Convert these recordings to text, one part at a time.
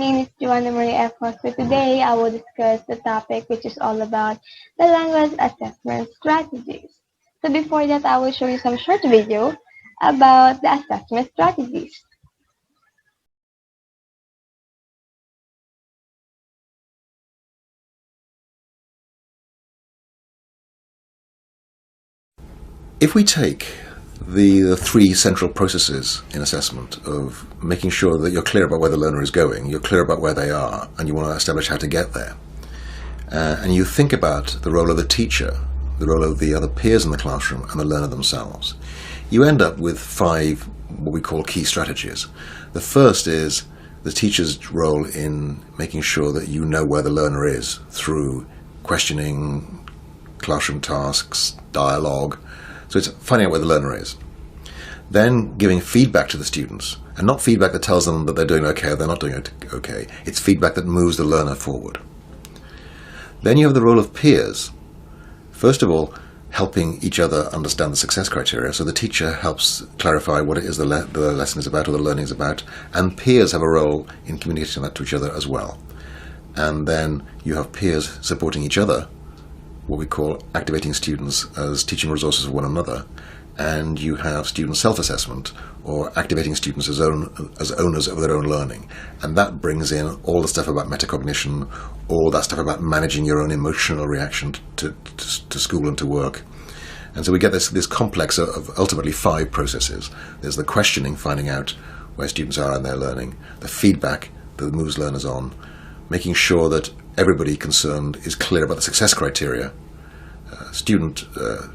name is Joanna Marie Ecos. So today I will discuss the topic which is all about the language assessment strategies. So before that, I will show you some short video about the assessment strategies. If we take the three central processes in assessment of making sure that you're clear about where the learner is going, you're clear about where they are, and you want to establish how to get there, and you think about the role of the teacher, the role of the other peers in the classroom, and the learner themselves, you end up with 5 what we call key strategies. The first is the teacher's role in making sure that you know where the learner is through questioning, classroom tasks, dialogue. So it's finding out where the learner is. Then giving feedback to the students, and not feedback that tells them that they're doing okay or they're not doing okay. It's feedback that moves the learner forward. Then you have the role of peers. First of all, helping each other understand the success criteria. So the teacher helps clarify what it is the lesson is about or the learning is about, and peers have a role in communicating that to each other as well. And then you have peers supporting each other, what we call activating students as teaching resources for one another, and you have student self-assessment, or activating students as owners of their own learning. And that brings in all the stuff about metacognition, all that stuff about managing your own emotional reaction to school and to work. And so we get this complex of ultimately 5 processes. There's the questioning, finding out where students are in their learning, the feedback that moves learners on, making sure that everybody concerned is clear about the success criteria, student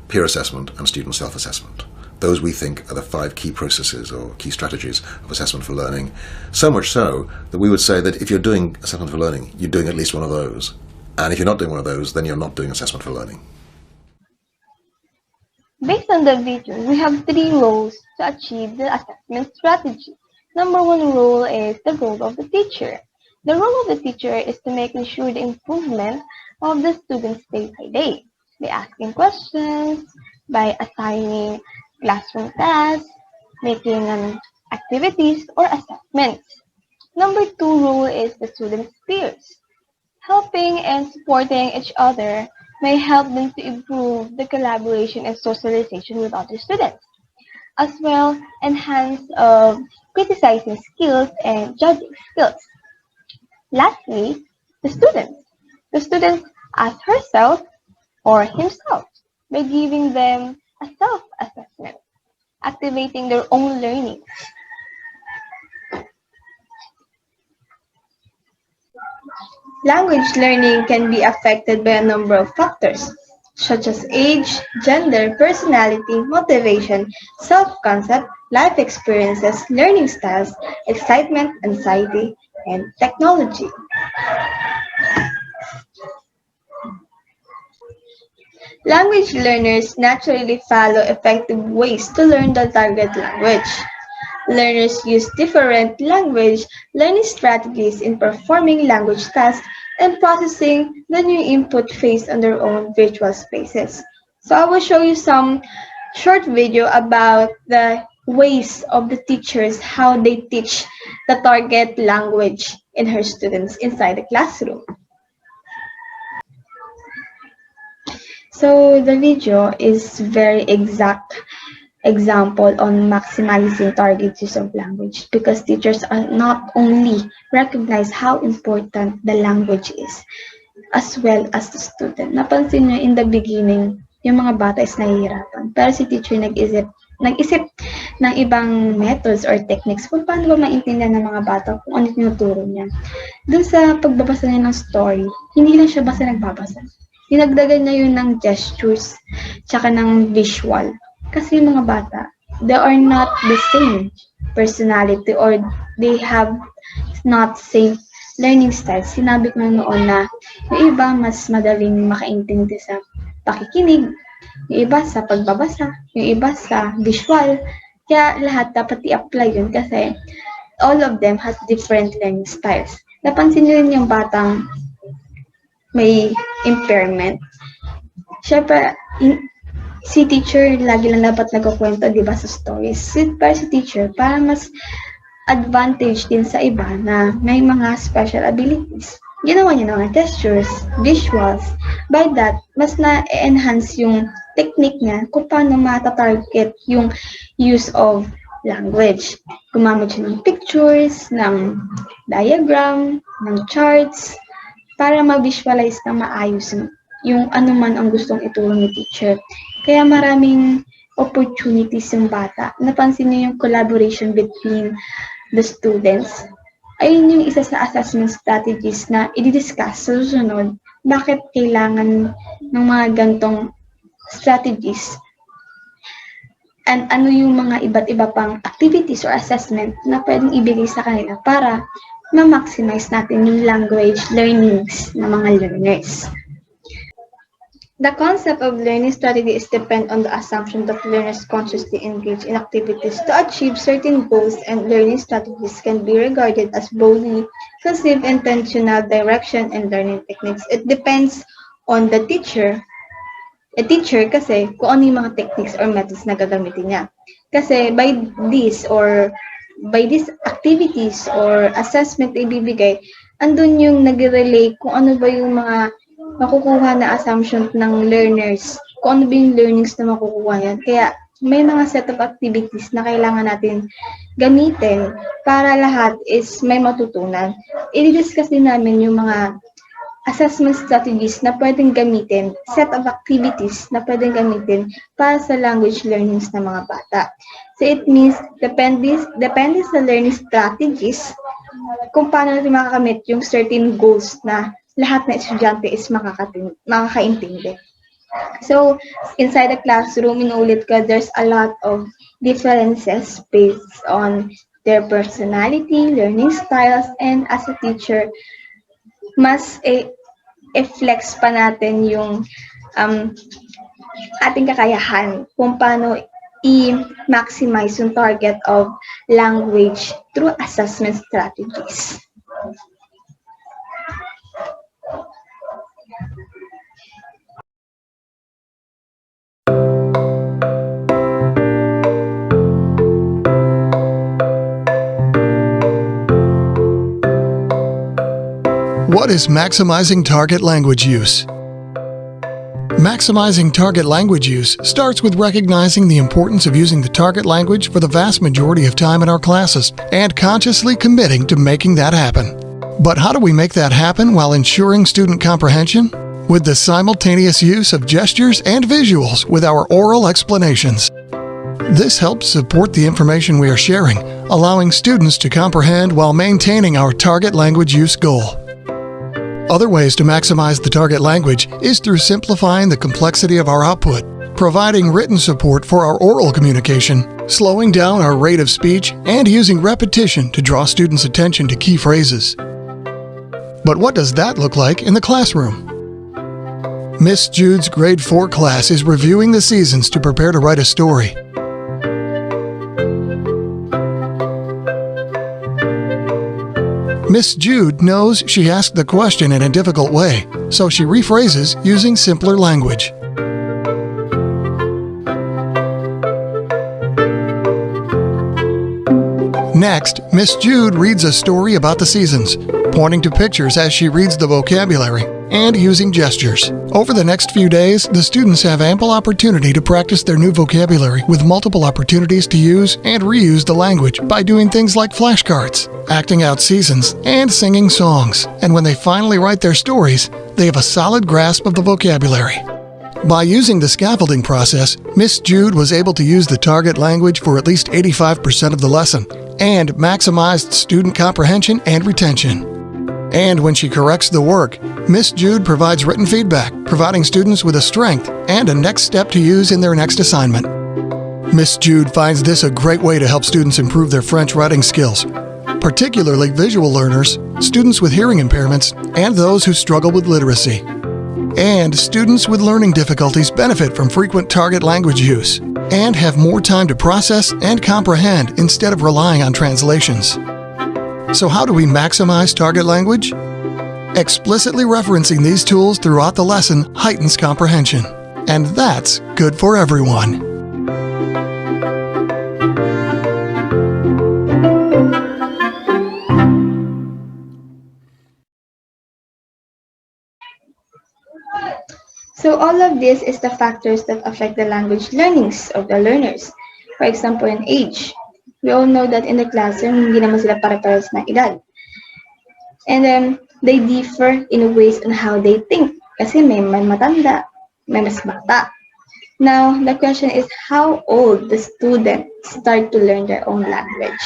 peer assessment, and student self-assessment. Those, we think, are the 5 key processes or key strategies of assessment for learning. So much so that we would say that if you're doing assessment for learning, you're doing at least one of those. And if you're not doing one of those, then you're not doing assessment for learning. Based on the video, we have 3 roles to achieve the assessment strategy. Number 1 role is the role of the teacher. The role of the teacher is to make sure the improvement of the students day by day, by asking questions, by assigning classroom tasks, making activities or assessments. Number 2 role is the student's peers. Helping and supporting each other may help them to improve the collaboration and socialization with other students, as well enhance criticizing skills and judging skills. Lastly, the students. The students ask herself or himself by giving them a self-assessment, activating their own learning. Language learning can be affected by a number of factors, such as age, gender, personality, motivation, self-concept, life experiences, learning styles, excitement, anxiety, and technology. Language learners naturally follow effective ways to learn the target language. Learners use different language learning strategies in performing language tasks and processing the new input based on their own virtual spaces. So I will show you some short video about the ways of the teachers, how they teach the target language in her students inside the classroom. So the video is very exact example on maximizing target use of language, because teachers are not only recognize how important the language is as well as the student. Napansin nyo in the beginning, yung mga bata is nahihirapan. Pero si teacher nag-isip ng ibang methods or techniques kung paano ba maintindihan ng mga bata kung ano tinuturo niya. Doon sa pagbabasa niya ng story, hindi lang siya basta nagbabasa. Dinagdagan niya yun ng gestures, tsaka ng visual. Kasi yung mga bata, they are not the same personality or they have not same learning styles. Sinabi ko na noon na yung iba mas madaling makaintindi sa pakikinig, yung iba sa pagbabasa, yung iba sa visual. Kaya lahat dapat i-apply yun kasi all of them has different learning styles. Napansin nyo rin yung batang may impairment. Siyempre, si teacher lagi lang dapat nagkukwento, di ba, sa stories. Pero si teacher, para mas advantage din sa iba na may mga special abilities. Ginawa niya ng gestures, visuals. By that, mas na-enhance yung technique niya kung paano matatarget yung use of language. Gumamit siya ng pictures, ng diagram, ng charts, para ma-visualize na maayos yung ano man ang gustong ituro ni teacher. Kaya maraming opportunities yung bata. Napansin niyo yung collaboration between the students. Ayun yung isa sa assessment strategies na i-discuss sa susunod. Bakit kailangan ng mga gantong strategies? And ano yung mga iba't iba pang activities or assessment na pwedeng ibigay sa kanila para ma-maximize natin yung language learnings ng mga learners. The concept of learning strategies depend on the assumption that learners consciously engage in activities to achieve certain goals, and learning strategies can be regarded as broadly conceived intentional direction and learning techniques. It depends on the teacher. A teacher kasi kung ano yung mga techniques or methods na gagamitin niya. Kasi by these activities or assessment na ibibigay, andun yung nag-relate kung ano ba yung mga makukuha na assumption ng learners, kung ano ba yung learnings na makukuha yan. Kaya may mga set of activities na kailangan natin gamitin para lahat is may matutunan. I-discuss din namin yung mga assessment strategies na pwedeng gamitin, set of activities na pwedeng gamitin para sa language learnings ng mga bata. So it means, depende sa learning strategies kung paano natin makakamit yung certain goals na lahat na estudyante is makakaintindi. So, inside the classroom, inuulit ko, there's a lot of differences based on their personality, learning styles, and as a teacher, mas i-flex pa natin yung ating kakayahan kung paano i-maximize yung target of language through assessment strategies. What is maximizing target language use? Maximizing target language use starts with recognizing the importance of using the target language for the vast majority of time in our classes and consciously committing to making that happen. But how do we make that happen while ensuring student comprehension? With the simultaneous use of gestures and visuals with our oral explanations. This helps support the information we are sharing, allowing students to comprehend while maintaining our target language use goal. Other ways to maximize the target language is through simplifying the complexity of our output, providing written support for our oral communication, slowing down our rate of speech, and using repetition to draw students' attention to key phrases. But what does that look like in the classroom? Miss Jude's grade 4 class is reviewing the seasons to prepare to write a story. Miss Jude knows she asked the question in a difficult way, so she rephrases using simpler language. Next, Miss Jude reads a story about the seasons, pointing to pictures as she reads the vocabulary, and using gestures. Over the next few days, the students have ample opportunity to practice their new vocabulary with multiple opportunities to use and reuse the language by doing things like flashcards, acting out seasons, and singing songs. And when they finally write their stories, they have a solid grasp of the vocabulary. By using the scaffolding process, Miss Jude was able to use the target language for at least 85% of the lesson and maximized student comprehension and retention. And when she corrects the work, Miss Jude provides written feedback, providing students with a strength and a next step to use in their next assignment. Miss Jude finds this a great way to help students improve their French writing skills, particularly visual learners, students with hearing impairments, and those who struggle with literacy. And students with learning difficulties benefit from frequent target language use and have more time to process and comprehend instead of relying on translations. So how do we maximize target language? Explicitly referencing these tools throughout the lesson heightens comprehension. And that's good for everyone. So all of this is the factors that affect the language learnings of the learners. For example, in age. We all know that in the classroom, hindi naman sila pare-parehas na edad. And they differ in ways on how they think. Kasi may matanda, may mas bata. Now, the question is how old the students start to learn their own language.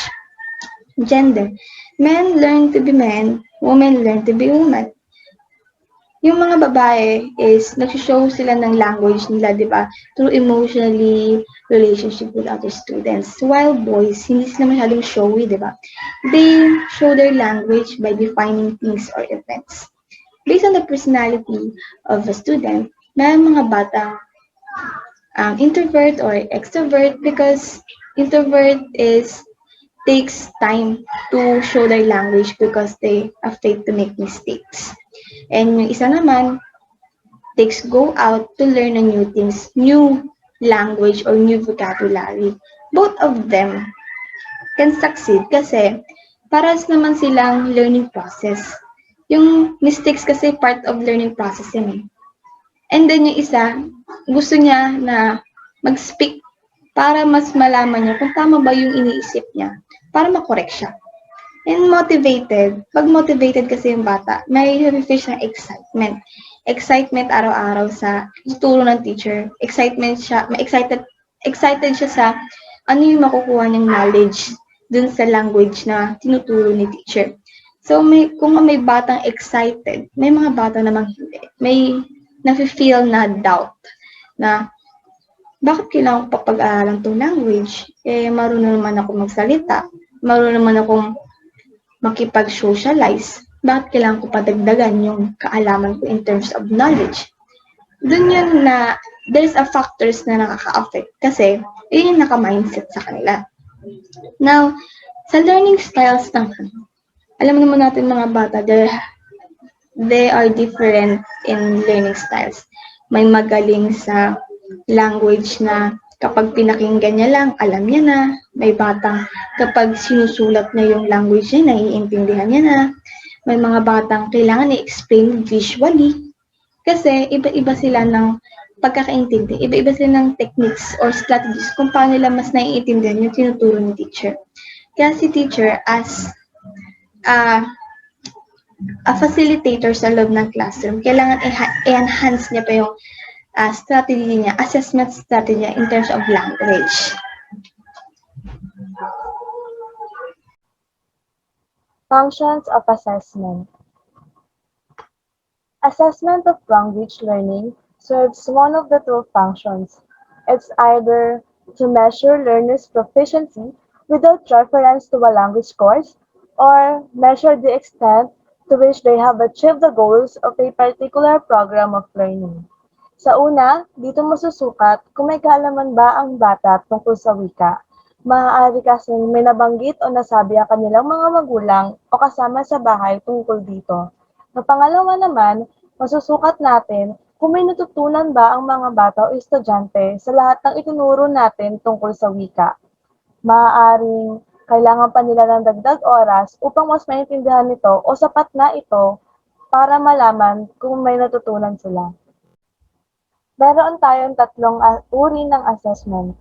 Gender. Men learn to be men, women learn to be women. Yung mga babae is nag-show sila ng language nila, di ba? Through emotionally relationship with other students. While boys, hindi sila masyadong showy, di ba? They show their language by defining things or events. Based on the personality of a student, may mga batang introvert or extrovert because introvert takes time to show their language because they are afraid to make mistakes. And yung isa naman, takes go out to learn new things, new language or new vocabulary. Both of them can succeed kasi paras naman silang learning process. Yung mistakes kasi part of learning process yun eh. And then yung isa, gusto niya na mag-speak para mas malaman niya kung tama ba yung iniisip niya, para makorek siya. And motivated, pag motivated kasi yung bata, may refresh ng excitement. Excitement araw-araw sa tuturo ng teacher. Excitement siya, excited siya sa ano yung makukuha niyang knowledge dun sa language na tinuturo ni teacher. So kung may batang excited, may mga bata namang hindi. May nafe-feel na doubt na bakit kailangan ko papag-aralan tong language? Marunong naman ako magsalita. Marunong naman akong makipag-socialize. Bakit kailangan ko padagdagan yung kaalaman ko in terms of knowledge? Doon yun na there's a factors na nakaka-affect kasi yun yung naka-mindset sa kanila. Now, sa learning styles naman, alam naman natin mga bata, they are different in learning styles. May magaling sa language na kapag pinakinggan niya lang, alam niya na. May batang kapag sinusulat niya yung language niya, naiintindihan niya na. May mga batang kailangan i-explain visually. Kasi iba-iba sila ng pagkakaintindi. Iba-iba sila ng techniques or strategies kung paano nila mas naiintindihan yung tinuturo ng teacher. Kaya si teacher as a facilitator sa loob ng classroom, kailangan i-enhance niya pa yung strategy niya, assessment strategy niya in terms of language. Functions of assessment. Assessment of language learning serves one of the two functions. It's either to measure learners' proficiency without reference to a language course, or measure the extent to which they have achieved the goals of a particular program of learning. Sa una, dito masusukat kung may kaalaman ba ang bata tungkol sa wika. Maaari kasing may nabanggit o nasabi ang kanilang mga magulang o kasama sa bahay tungkol dito. Sa pangalawa naman, masusukat natin kung may natutunan ba ang mga bata o estudyante sa lahat ng itinuro natin tungkol sa wika. Maaaring kailangan pa nila ng dagdag oras upang mas maintindihan nito o sapat na ito para malaman kung may natutunan sila. Meron tayong tatlong uri ng assessment.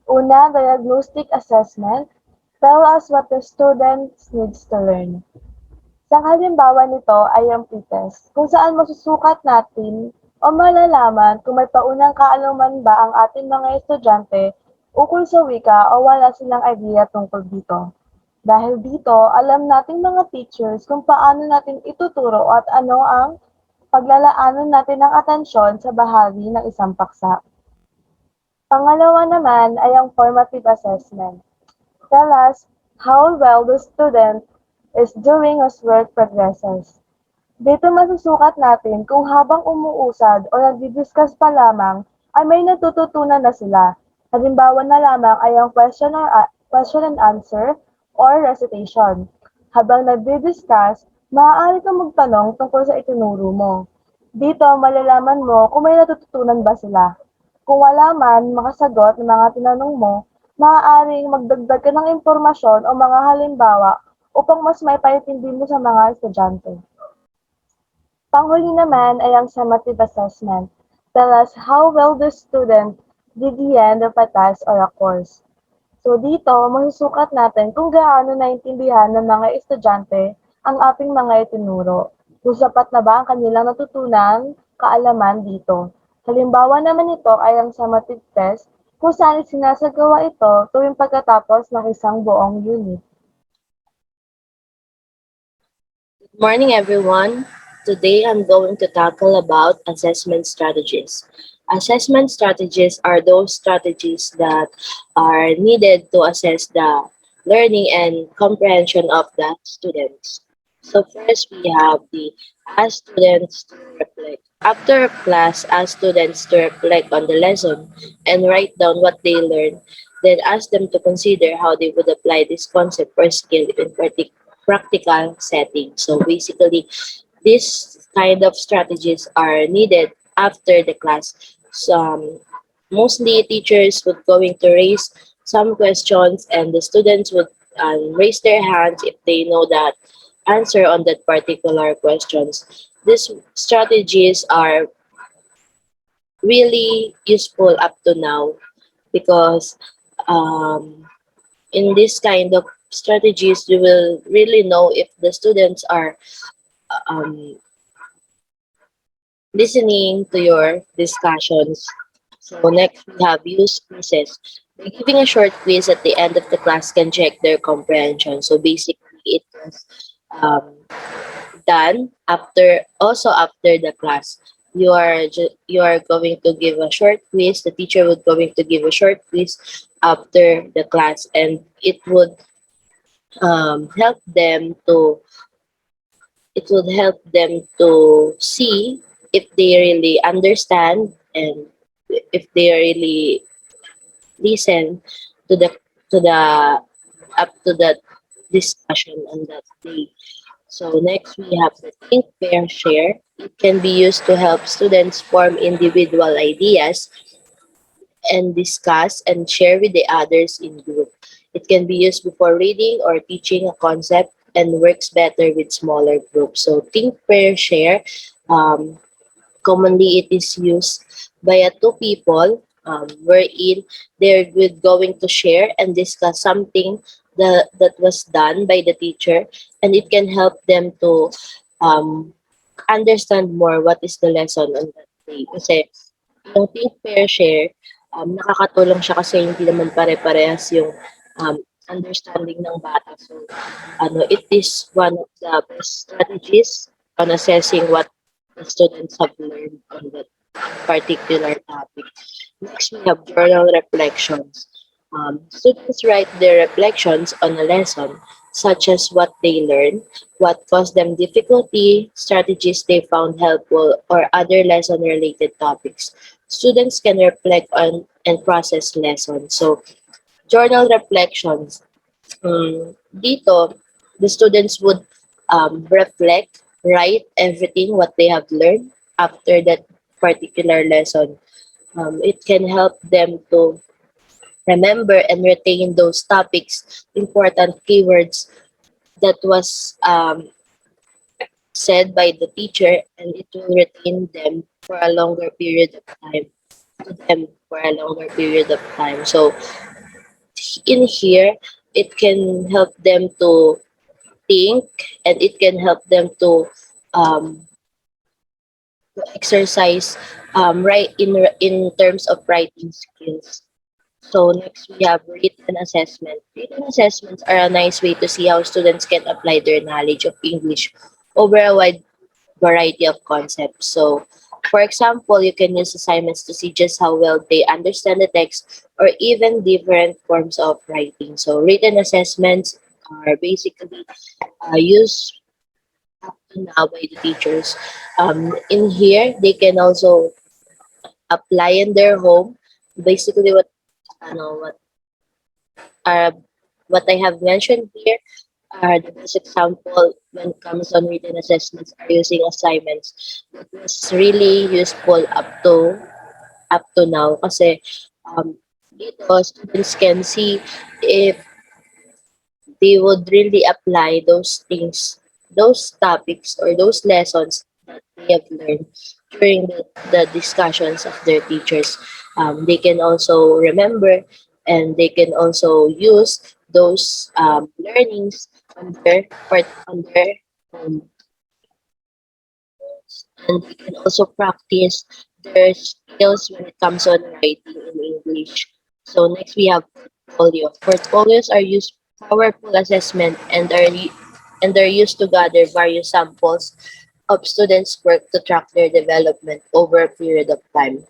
Una, diagnostic assessment. Tell us what the student needs to learn. Isang halimbawa nito ay ang pretest, kung saan masusukat natin o malalaman kung may paunang kaalaman ba ang ating mga estudyante ukol sa wika o wala silang idea tungkol dito. Dahil dito, alam nating mga teachers kung paano natin ituturo at ano ang paglalaanan natin ng atensyon sa bahagi ng isang paksa. Pangalawa naman ay ang formative assessment. Tell us how well the student is doing as work progresses. Dito masusukat natin kung habang umuusad o nagdi-discuss pa lamang ay may natututunan na sila. Halimbawa na lamang ay ang question and answer or recitation. Habang nagdi-discuss, maaari kang magtanong tungkol sa itinuro mo. Dito, malalaman mo kung may natututunan ba sila. Kung wala man makasagot ng mga tinanong mo, maaaring magdagdag ka ng impormasyon o mga halimbawa upang mas maipaintindi mo sa mga estudyante. Panghuli naman ay ang summative assessment. tell us how well the student did the end of a task or a course. So dito, masusukat natin kung gaano naintindihan ng mga estudyante ang ating mga itinuro. Kung sapat na ba ang kanilang natutunang kaalaman dito. Halimbawa naman ito ay ang summative test kung saan sinasagawa ito tuwing pagkatapos ng isang buong unit. Good morning, everyone. Today I'm going to tackle about assessment strategies. Assessment strategies are those strategies that are needed to assess the learning and comprehension of the students. So first we have the ask students to reflect. After class, ask students to reflect on the lesson and write down what they learned. Then ask them to consider how they would apply this concept or skill in practical setting. So basically, these kind of strategies are needed after the class. So, mostly teachers would going to raise some questions and the students would raise their hands if they know that answer on that particular questions. These strategies are really useful up to now because um, in this kind of strategies you will really know if the students are um, listening to your discussions. So next we have use quizzes. By giving a short quiz at the end of the class can check their comprehension. So basically it was um, done after the class. You are going to give a short quiz. The teacher would going to give a short quiz after the class, and help them to it would help them to see if they really understand and if they really listen to the up to the discussion on that day. So next we have the think, pair, share. It can be used to help students form individual ideas and discuss and share with the others in group. It can be used before reading or teaching a concept and works better with smaller groups. So think, pair, share. Um, Commonly, it is used by two people wherein they're going to share and discuss something that was done by the teacher, and it can help them to um, understand more what is the lesson on that day. Kasi yung think, pair, share, nakakatulong siya kasi hindi naman pare-parehas yung um, understanding ng bata. So, it is one of the best strategies on assessing what the students have learned on that particular topic. Next, we have journal reflections. Students write their reflections on a lesson, such as what they learned, what caused them difficulty, strategies they found helpful, or other lesson-related topics. Students can reflect on and process lessons. So, journal reflections. Dito, the students would reflect, write everything what they have learned after that particular lesson. It can help them to remember and retain those topics, important keywords that was said by the teacher, and it will retain them for a longer period of time. To them for a longer period of time. So in here, it can help them to think, and it can help them um, to exercise right in terms of writing skills. So next we have written assessment. Written assessments are a nice way to see how students can apply their knowledge of English over a wide variety of concepts. So for example, you can use assignments to see just how well they understand the text or even different forms of writing. So written assessments are basically used up to now by the teachers. In here, they can also apply in their home. Basically, what are what I have mentioned here are the best example when it comes on written assessments are using assignments. It was really useful up to now kasi um, dito students can see if they would really apply those things, those topics or those lessons that they they have learned during the discussions of their teachers. They can also remember and they can also use those learnings on their um, and they can also practice their skills when it comes on writing in English. So next we have portfolio. Portfolios are used powerful assessment and are used to gather various samples of students' work to track their development over a period of time.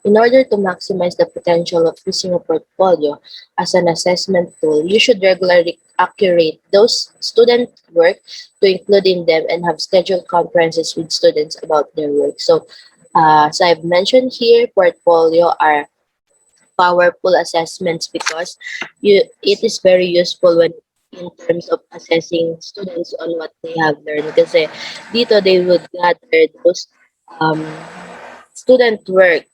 In order to maximize the potential of using a portfolio as an assessment tool, you should regularly accurate those student work to include in them and have scheduled conferences with students about their work. So, as I've mentioned here, portfolio are powerful assessments because it is very useful when in terms of assessing students on what they have learned. Kasi dito they would gather those um, student work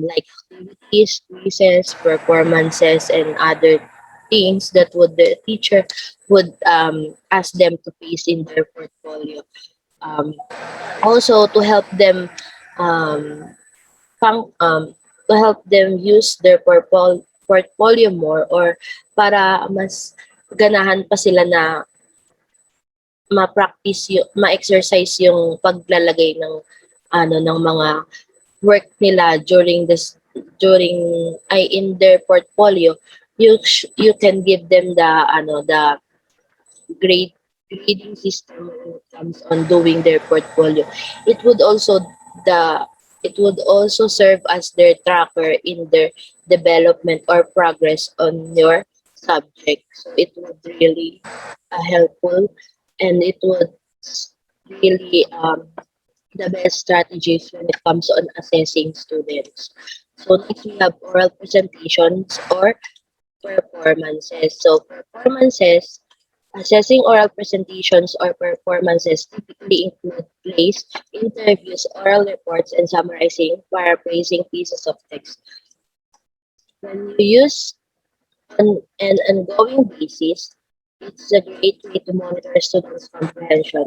like activities, quizzes, performances, and other things that would the teacher would ask them to face in their portfolio. Um, Also to help them um, fun, to help them use their portfolio more or para mas ganahan pa sila na ma-practice ma-exercise yung paglalagay ng ng mga work nila during ay in their portfolio. You can give them the grade grading system when it comes on doing their portfolio. It would also the it would also serve as their tracker in their development or progress on your subject. So it would really helpful and it would really the best strategies when it comes on assessing students. So next we have oral presentations or performances. So performances, assessing oral presentations or performances typically include plays, interviews, oral reports, and summarizing, paraphrasing pieces of text. When you use an ongoing basis, it's a great way to monitor students' comprehension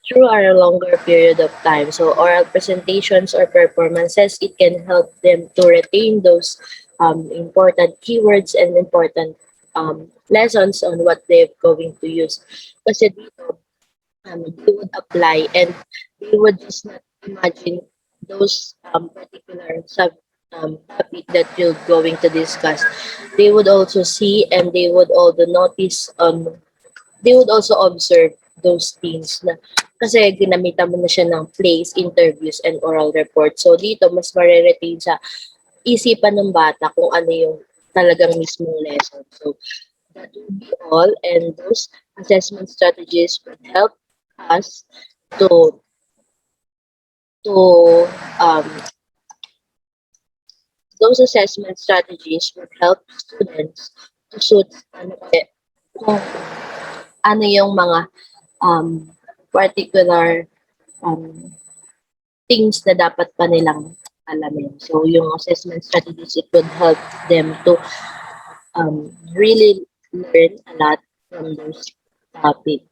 through a longer period of time. So oral presentations or performances, it can help them to retain those important keywords and important lessons on what they're going to use. Kasi dito, they would apply and they would just not imagine those particular topic that you're going to discuss. They would also see and they would also notice they would also observe those things na kasi ginamitan mo na siya ng plays, interviews, and oral report. So dito, mas mariretain sa isipan ng bata kung ano yung talagang mismong lesson. So that would be all and those assessment strategies would help us to to um, those assessment strategies would help students to suit kung ano yung mga particular things na dapat pa nilang alamin. So yung assessment strategies, it would help them to really learn a lot from those topics.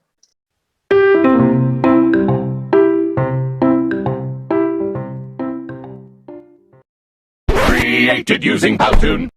Created using Powtoon.